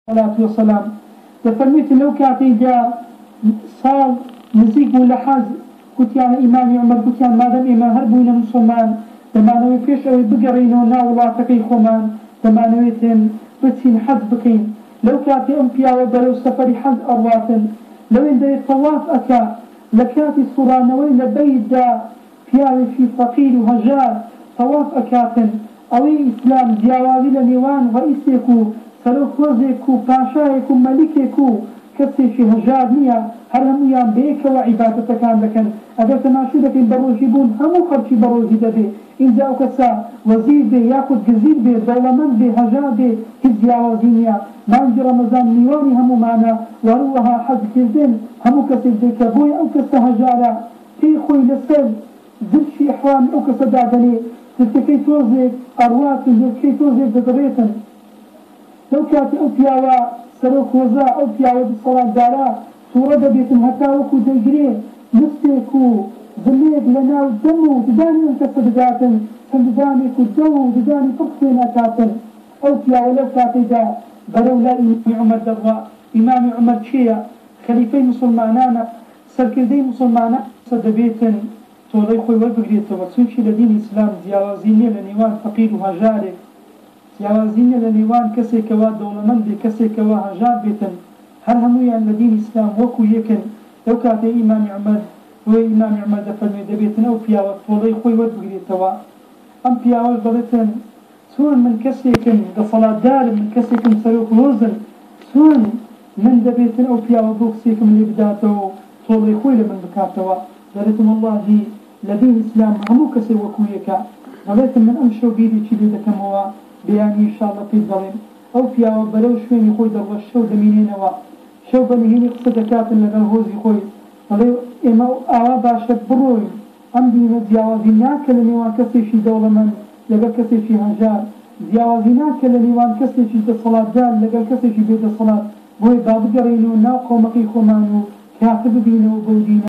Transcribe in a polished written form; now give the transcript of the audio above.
الصلاة والسلام تفرميت لو كاتي جاء صار نزيق ولا حاز كنت يعني إمام عمر كنت يعني مادام إمام هربونا مسلمان تمانوي فيش أو بقرينو ناولاتكي خمان تمانويتن بتسين حز بكين لو كاتي أمبيا وبلو سفري حز أرواتن لو إن دي طواف أكا لكاتي صرانوي لبيت دا فيها في فقير وهجار طواف أكاتن أوي إسلام جاوازي لنيوان رئيسيكو سلوك وزيكو باشايكو ملكيكو كسيشي هجار نيا هرميان بيك وعبادة كان لكن أدوة ناشودة بروجيبون همو خرشي بروجي دبي إن جاءو كسا وزير بي ياخد جزير بي دولمن بي هجار بي كزياوازي نيا مانج رمضان نيواني همو معنا وروها حد كردين همو كسي ديك بوي أو كسا هجارة في خوي لسل زلشي إحوان أو كسا دادني تلتكي توزيك أروات تلتكي توزيك دقريتن لو كانت أوتياوا سروك وزا أوتياوا بالصلاة دارا سورة دبيتم هتا وكو ديجري نستيكو ظليك لنا ودمو تداني انت صدقاتن تداني كدو تداني تقصينا كاتن أوتياوا لو كاتي دا برو لا إمام عمر دروا إمام عمر شيا خليفي مسلمانانا سركردي مسلمانا صدبيتن تولي خوي وبقريتو وتسوشي لدين إسلام دياوازيني لنيوان فقير وهجاري يوازين لنيوان كسي كوا دولمن بي كسي كوا هجار بيتن هر همويا الذين إسلام وكو يكن لو كاتي إمام عمر وإمام عمر دفرمي دبيتن أو بياوة طولي خوي ودبقريتوا أم بياوة بلتن سون من كسيكن دصلاة دار من كسيكن سروك وزن سون من دبيتن أو بياوة بوكسيكم اللي بداتو طولي خوي لمن بكاتوا دارتم الله دي الذين إسلام همو كسي وكو يكا ولكن من أمشو بيدي چلي دكموا بياني إن شاء الله في الظلم أو فيها وبلو شوين يخوي در الشو دمينين شو بنهيني قصدكات لنا الهوز يخوي ولو إما أعوى باشا بروي أم دينا دياوازي ناكل نيوان كسيشي دولة من لقل كسيشي هجار دياوازي ناكل نيوان كسيشي دا صلاة دال لقل كسيشي بيد الصلاة بوي باب قرينو ناو قومقي خمانو كاتب بينو بودينا